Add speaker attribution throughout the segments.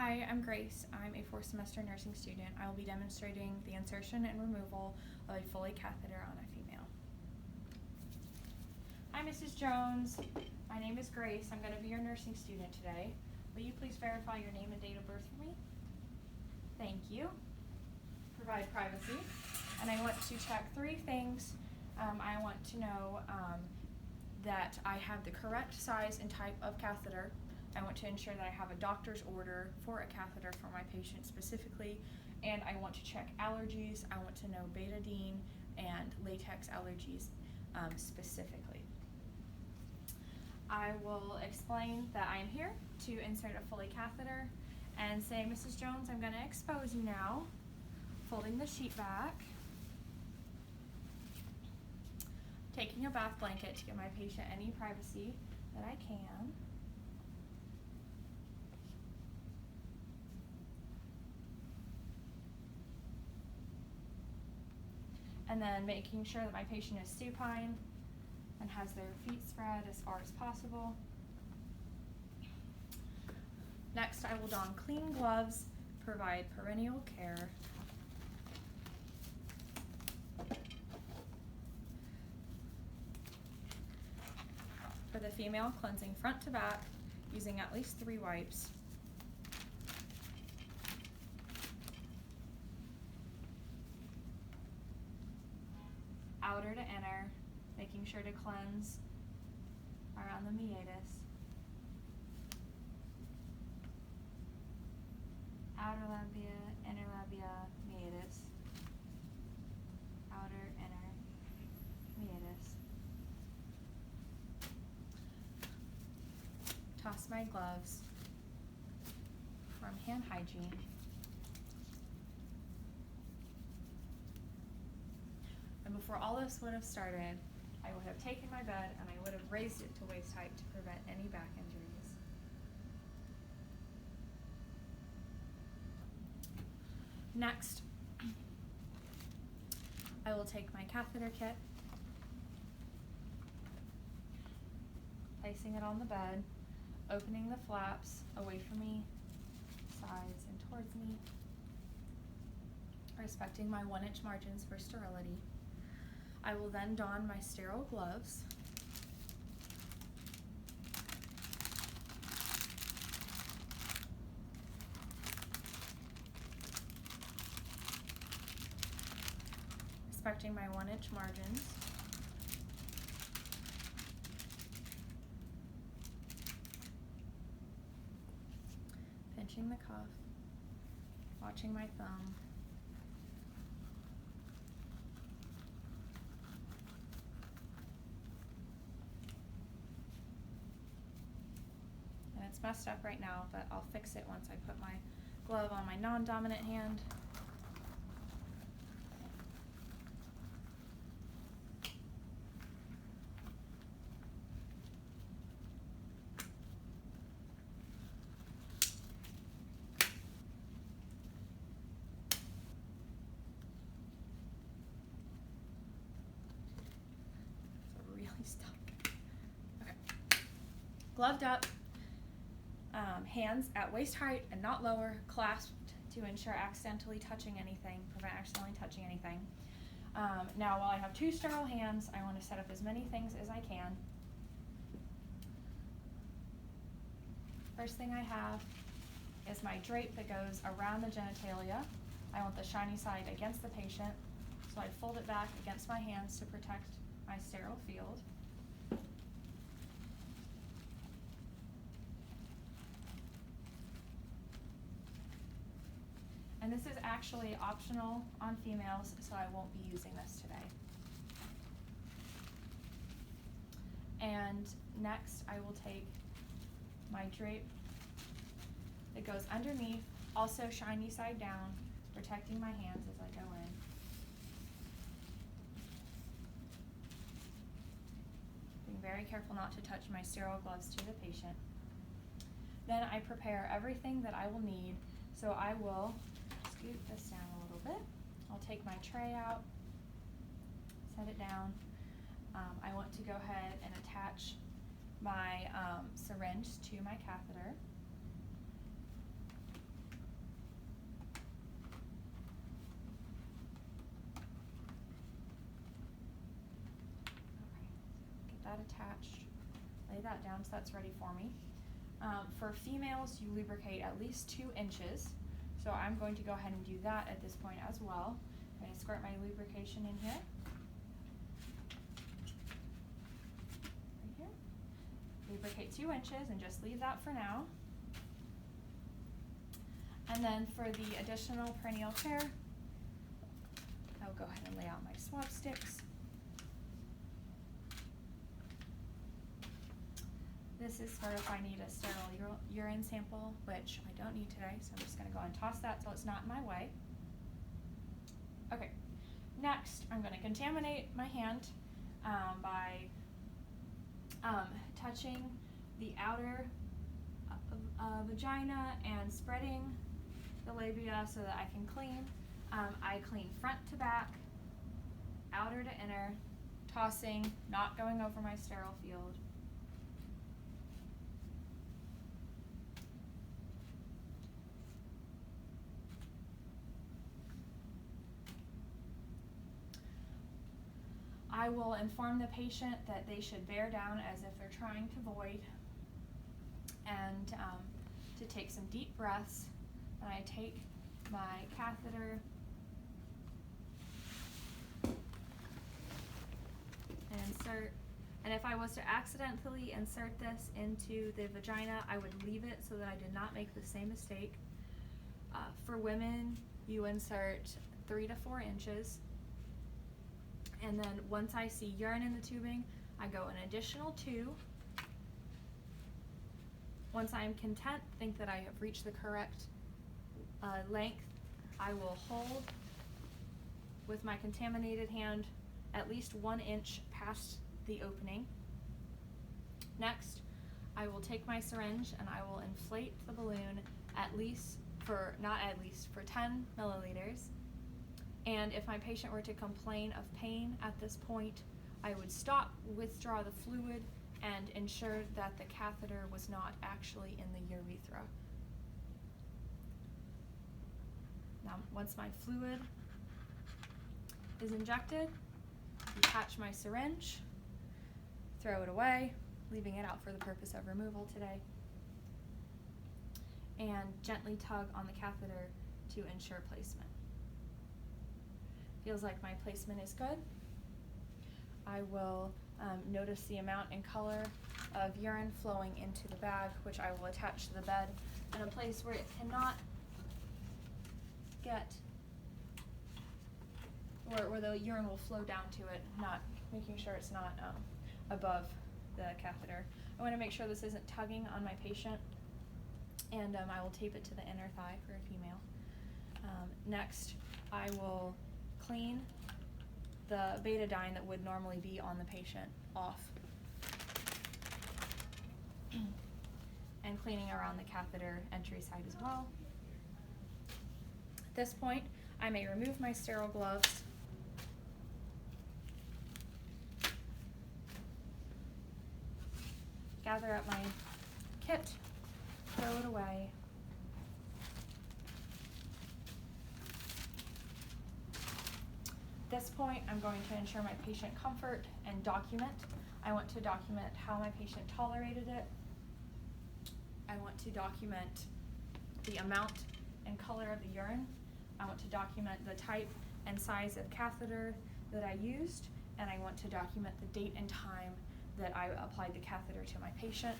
Speaker 1: Hi, I'm Grace. I'm a fourth semester nursing student. I will be demonstrating the insertion and removal of a Foley catheter on a female. Hi, Mrs. Jones. My name is Grace. I'm going to be your nursing student today. Will you please verify your name and date of birth for me? Thank you. Provide privacy. And I want to check 3 things. I want to know that I have the correct size and type of catheter. I want to ensure that I have a doctor's order for a catheter for my patient specifically, and I want to check allergies. I want to know betadine and latex allergies specifically. I will explain that I am here to insert a Foley catheter and say, Mrs. Jones, I'm going to expose you now, folding the sheet back, taking a bath blanket to give my patient any privacy that I can. And then making sure that my patient is supine and has their feet spread as far as possible. Next, I will don clean gloves, provide perennial care. For the female, cleansing front to back, using at least 3 wipes. Outer to inner, making sure to cleanse around the meatus. Outer labia, inner labia, meatus. Outer, inner, meatus. Toss my gloves from hand hygiene. And before all this would have started, I would have taken my bed and I would have raised it to waist height to prevent any back injuries. Next, I will take my catheter kit, placing it on the bed, opening the flaps away from me, sides and towards me, respecting my 1-inch margins for sterility. I will then don my sterile gloves. Respecting my 1-inch margins. Pinching the cuff, watching my thumb. And it's messed up right now, but I'll fix it once I put my glove on my non-dominant hand. Stuck. Okay. Gloved up, hands at waist height and not lower, clasped to ensure accidentally touching anything, prevent accidentally touching anything. Now, while I have 2 sterile hands, I want to set up as many things as I can. First thing I have is my drape that goes around the genitalia. I want the shiny side against the patient, so I fold it back against my hands to protect my sterile field. And this is actually optional on females, so I won't be using this today. And next, I will take my drape that goes underneath, also shiny side down, protecting my hands as I go in. Being very careful not to touch my sterile gloves to the patient. Then I prepare everything that I will need, so I will scoot this down a little bit. I'll take my tray out, set it down. I want to go ahead and attach my syringe to my catheter. attached. Lay that down so that's ready for me. For females, you lubricate at least 2 inches. So I'm going to go ahead and do that at this point as well. I'm going to squirt my lubrication in here. Right here. Lubricate 2 inches and just leave that for now. And then for the additional perineal care, I'll go ahead and lay out my swab sticks. This is for if I need a sterile urine sample, which I don't need today, so I'm just going to go and toss that so it's not in my way. Okay, next I'm going to contaminate my hand by touching the outer vagina and spreading the labia so that I can clean. I clean front to back, outer to inner, tossing, not going over my sterile field. I will inform the patient that they should bear down as if they're trying to void, and to take some deep breaths. And I take my catheter and insert. And if I was to accidentally insert this into the vagina, I would leave it so that I did not make the same mistake. For women, you insert 3 to 4 inches. And then once I see urine in the tubing, I go an additional 2. Once I am content, think that I have reached the correct length, I will hold with my contaminated hand at least 1 inch past the opening. Next, I will take my syringe and I will inflate the balloon for 10 milliliters. And if my patient were to complain of pain at this point, I would withdraw the fluid, and ensure that the catheter was not actually in the urethra. Now, once my fluid is injected, detach my syringe, throw it away, leaving it out for the purpose of removal today, and gently tug on the catheter to ensure placement. Feels like my placement is good. I will notice the amount and color of urine flowing into the bag, which I will attach to the bed in a place where it cannot get, where the urine will flow down to it, not making sure it's not above the catheter. I want to make sure this isn't tugging on my patient, and I will tape it to the inner thigh for a female. Next, I will clean the betadine that would normally be on the patient off, and cleaning around the catheter entry side as well. At this point, I may remove my sterile gloves, gather up my kit, throw it away. At this point, I'm going to ensure my patient comfort and document. I want to document how my patient tolerated it. I want to document the amount and color of the urine. I want to document the type and size of catheter that I used, and I want to document the date and time that I applied the catheter to my patient.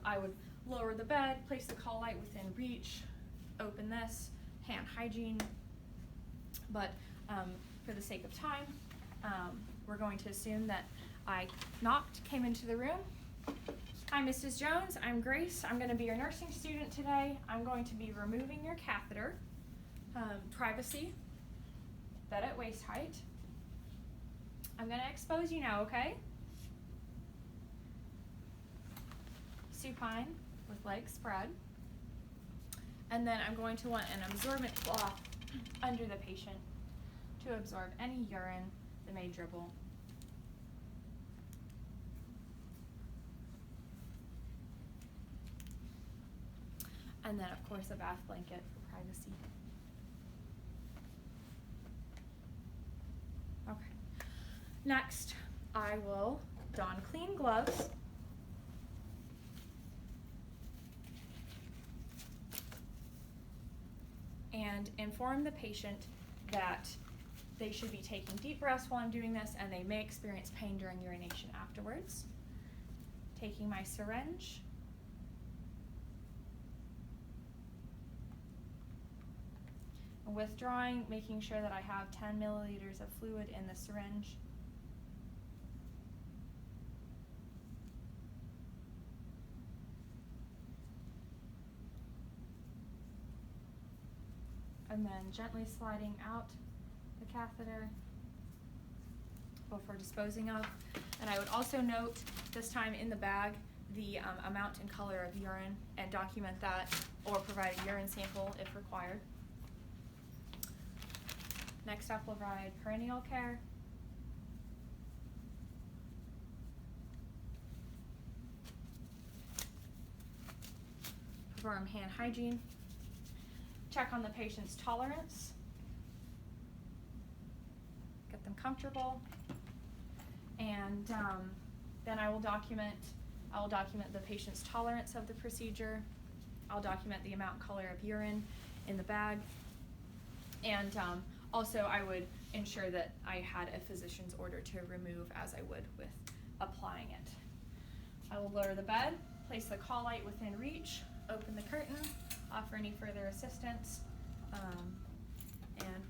Speaker 1: I would lower the bed, place the call light within reach, open this, hand hygiene, but for the sake of time, we're going to assume that I came into the room. Hi, Mrs. Jones, I'm Grace. I'm going to be your nursing student today. I'm going to be removing your catheter. Privacy, bed at waist height. I'm going to expose you now, okay? Supine with legs spread. And then I'm going to want an absorbent cloth under the patient to absorb any urine that may dribble. And then, of course, a bath blanket for privacy. Okay. Next, I will don clean gloves and inform the patient that they should be taking deep breaths while I'm doing this, and they may experience pain during urination afterwards. Taking my syringe. And withdrawing, making sure that I have 10 milliliters of fluid in the syringe. And then gently sliding out the catheter before disposing of. And I would also note this time in the bag the amount and color of urine, and document that, or provide a urine sample if required. Next up, we'll provide perineal care. Perform hand hygiene. Check on the patient's tolerance. Get them comfortable. And then I will document the patient's tolerance of the procedure. I'll document the amount and color of urine in the bag. And also I would ensure that I had a physician's order to remove, as I would with applying it. I will lower the bed, place the call light within reach, open the curtain, offer any further assistance, and